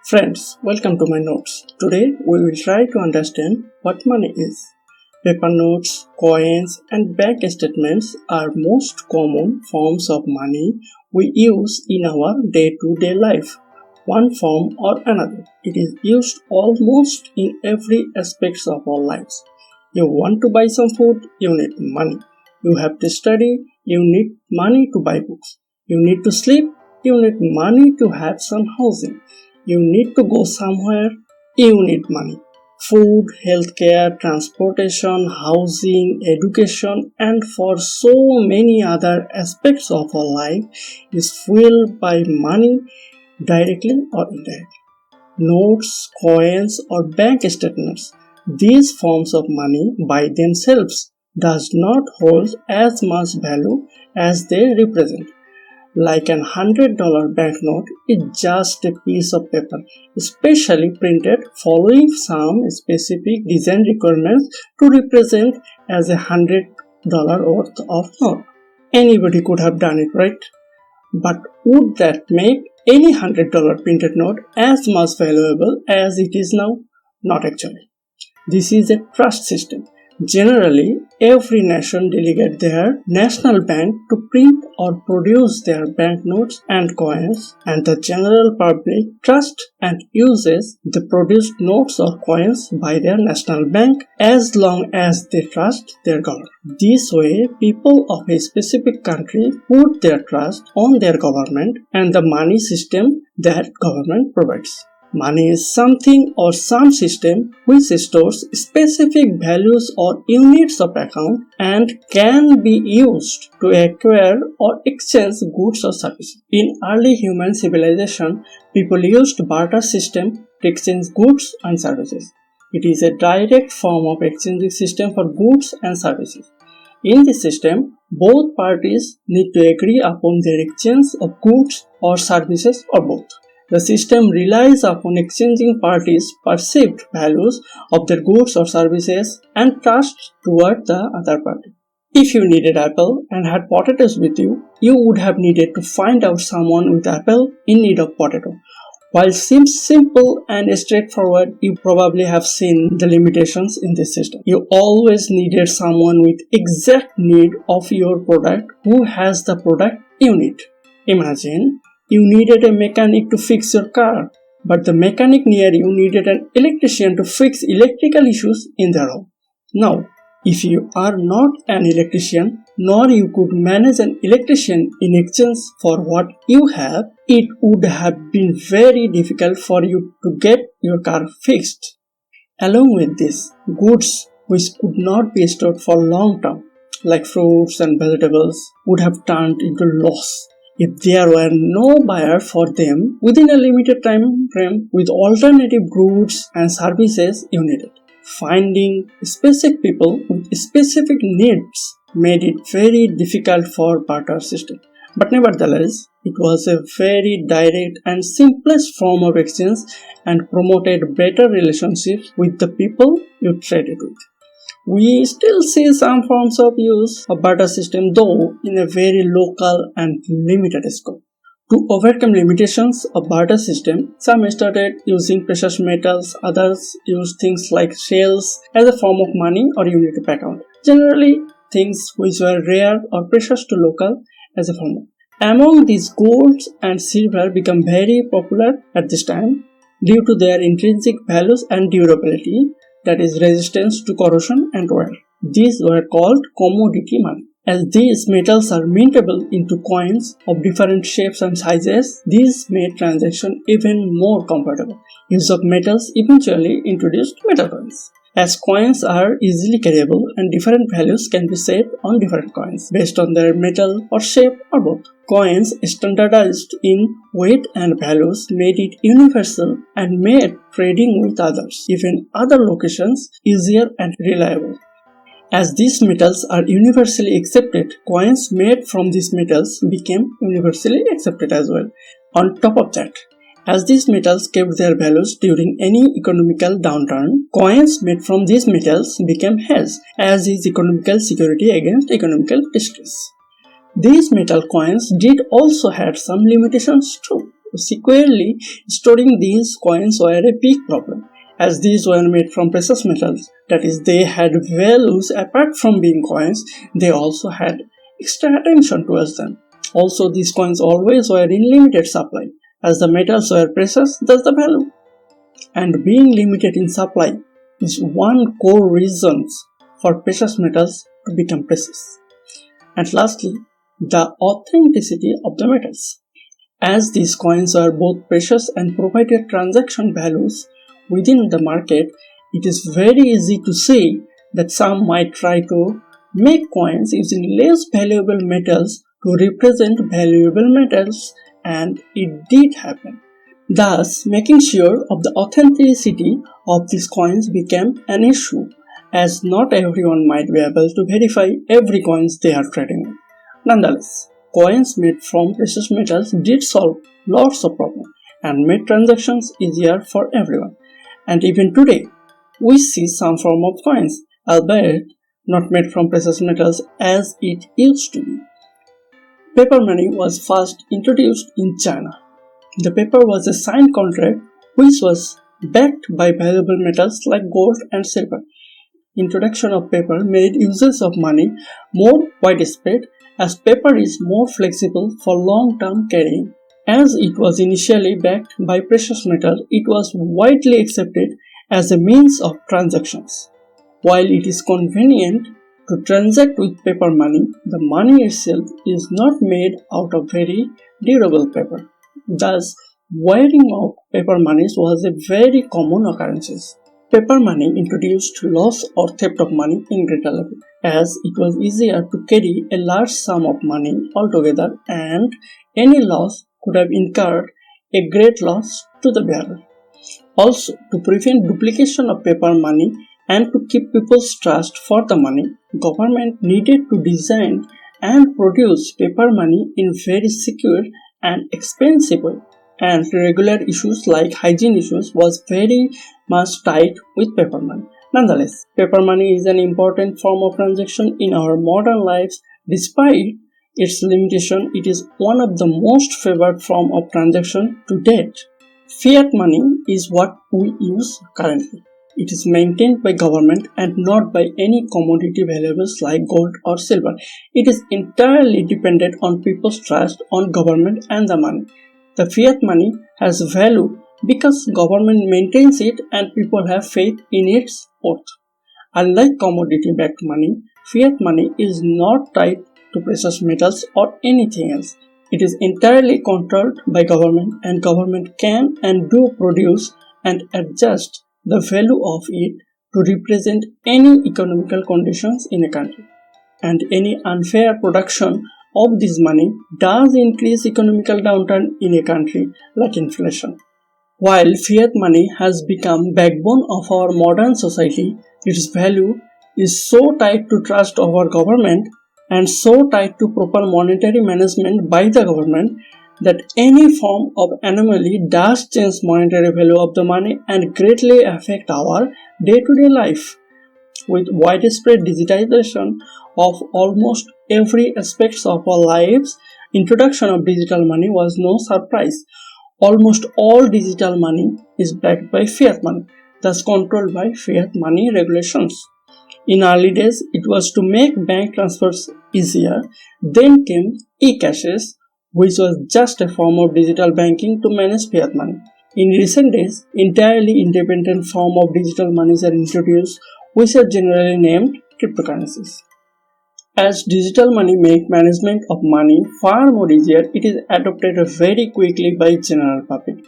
Friends, welcome to my notes. Today we will try to understand what money is. Paper notes, coins and bank statements are most common forms of money we use in our day-to-day life. One form or another, it is used almost in every aspect of our lives. You want to buy some food, you need money. You have to study, you need money to buy books. You need to sleep, you need money to have some housing. You need to go somewhere, you need money. Food, healthcare, transportation, housing, education, and for so many other aspects of our life is fueled by money directly or indirectly. Notes, coins, or bank statements, these forms of money by themselves does not hold as much value as they represent. Like an $100 banknote is just a piece of paper, specially printed following some specific design requirements to represent as $100 worth of note. Anybody could have done it, right? But would that make any $100 printed note as much valuable as it is now? Not actually. This is a trust system. Generally, every nation delegates their national bank to print or produce their banknotes and coins, and the general public trusts and uses the produced notes or coins by their national bank as long as they trust their government. This way, people of a specific country put their trust on their government and the money system that government provides. Money is something or some system which stores specific values or units of account and can be used to acquire or exchange goods or services. In early human civilization, people used barter system to exchange goods and services. It is a direct form of exchanging system for goods and services. In this system, both parties need to agree upon their exchange of goods or services or both. The system relies upon exchanging parties' perceived values of their goods or services and trust toward the other party. If you needed apple and had potatoes with you, you would have needed to find out someone with apple in need of potato. While seems simple and straightforward, you probably have seen the limitations in this system. You always needed someone with exact need of your product who has the product you need. Imagine you needed a mechanic to fix your car, but the mechanic near you needed an electrician to fix electrical issues in their home. Now, if you are not an electrician, nor you could manage an electrician in exchange for what you have, it would have been very difficult for you to get your car fixed. Along with this, goods which could not be stored for long term, like fruits and vegetables, would have turned into loss if there were no buyer for them within a limited time frame with alternative goods and services you needed. Finding specific people with specific needs made it very difficult for barter system. But nevertheless, it was a very direct and simplest form of exchange and promoted better relationships with the people you traded with. We still see some forms of use of barter system, though in a very local and limited scope. To overcome limitations of barter system, some started using precious metals, others used things like shells as a form of money or unit of account. Generally, things which were rare or precious to local as a form of. Among these, gold and silver become very popular at this time due to their intrinsic values and durability, that is resistance to corrosion and wear. These were called commodity money. As these metals are mintable into coins of different shapes and sizes, these made transaction even more comfortable. Use of metals eventually introduced metal coins. As coins are easily carryable and different values can be set on different coins based on their metal or shape or both. Coins standardized in weight and values made it universal and made trading with others, even other locations, easier and reliable. As these metals are universally accepted, coins made from these metals became universally accepted as well. On top of that, as these metals kept their values during any economical downturn, coins made from these metals became hedged as is economical security against economical distress. These metal coins did also have some limitations too. securely storing these coins were a big problem, as these were made from precious metals. That is, they had values apart from being coins. They also had extra attention towards them. Also, these coins always were in limited supply. As the metals were precious, thus the value. And being limited in supply is one core reason for precious metals to become precious. And lastly, the authenticity of the metals. As these coins are both precious and provided transaction values within the market, it is very easy to say that some might try to make coins using less valuable metals to represent valuable metals, and it did happen. Thus, making sure of the authenticity of these coins became an issue, as not everyone might be able to verify every coins they are trading with. Nonetheless, coins made from precious metals did solve lots of problems and made transactions easier for everyone. And even today, we see some form of coins, albeit not made from precious metals as it used to be. Paper money was first introduced in China. The paper was a signed contract which was backed by valuable metals like gold and silver. Introduction of paper made uses of money more widespread, as paper is more flexible for long-term carrying. As it was initially backed by precious metal, it was widely accepted as a means of transactions. While it is convenient to transact with paper money, the money itself is not made out of very durable paper. Thus, wearing of paper monies was a very common occurrence. Paper money introduced loss or theft of money in greater level, as it was easier to carry a large sum of money altogether, and any loss could have incurred a great loss to the bearer. Also, to prevent duplication of paper money and to keep people's trust for the money, government needed to design and produce paper money in very secure and expensive way. And regular issues like hygiene issues was very much tied with paper money. Nonetheless, paper money is an important form of transaction in our modern lives. Despite its limitation, it is one of the most favored form of transaction to date. Fiat money is what we use currently. It is maintained by government and not by any commodity valuables like gold or silver. It is entirely dependent on people's trust on government and the money. The fiat money has value because government maintains it and people have faith in its worth. Unlike commodity-backed money, fiat money is not tied to precious metals or anything else. It is entirely controlled by government, and government can and do produce and adjust the value of it to represent any economical conditions in a country. And any unfair production of this money does increase economical downturn in a country like inflation. While fiat money has become backbone of our modern society, its value is so tied to trust of our government and so tied to proper monetary management by the government that any form of anomaly does change monetary value of the money and greatly affect our day-to-day life. With widespread digitization of almost every aspect of our lives, introduction of digital money was no surprise. Almost all digital money is backed by fiat money, thus controlled by fiat money regulations. In early days, it was to make bank transfers easier. Then came e-cashes, which was just a form of digital banking to manage fiat money. In recent days, entirely independent form of digital monies are introduced, which are generally named cryptocurrencies. As digital money makes management of money far more easier, it is adopted very quickly by general public.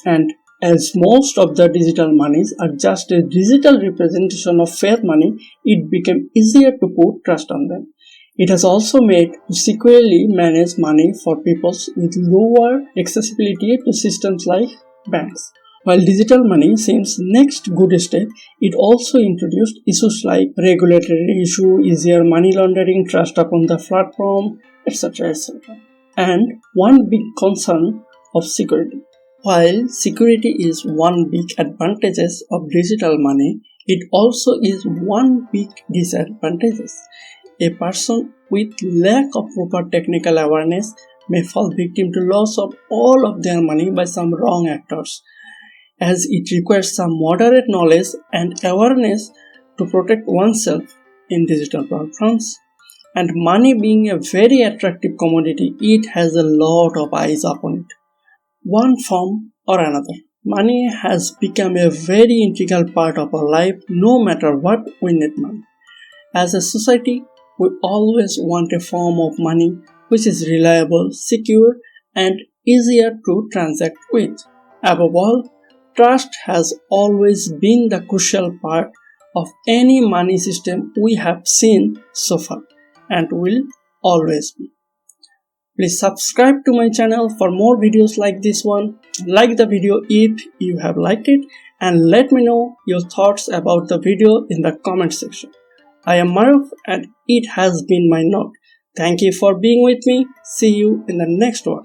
And as most of the digital monies are just a digital representation of fiat money, it became easier to put trust on them. It has also made to securely manage money for people with lower accessibility to systems like banks. While digital money seems next good step, it also introduced issues like regulatory issue, easier money laundering, trust upon the platform, etc. etc. And one big concern of security. While security is one big advantage of digital money, it also is one big disadvantage. A person with lack of proper technical awareness may fall victim to loss of all of their money by some wrong actors, as it requires some moderate knowledge and awareness to protect oneself in digital platforms. And money being a very attractive commodity, it has a lot of eyes upon it. One form or another, money has become a very integral part of our life no matter what we need money. As a society, we always want a form of money which is reliable, secure, and easier to transact with. Above all, trust has always been the crucial part of any money system we have seen so far and will always be. Please subscribe to my channel for more videos like this one. Like the video if you have liked it, and let me know your thoughts about the video in the comment section. I am Maruf and it has been my note. Thank you for being with me. See you in the next one.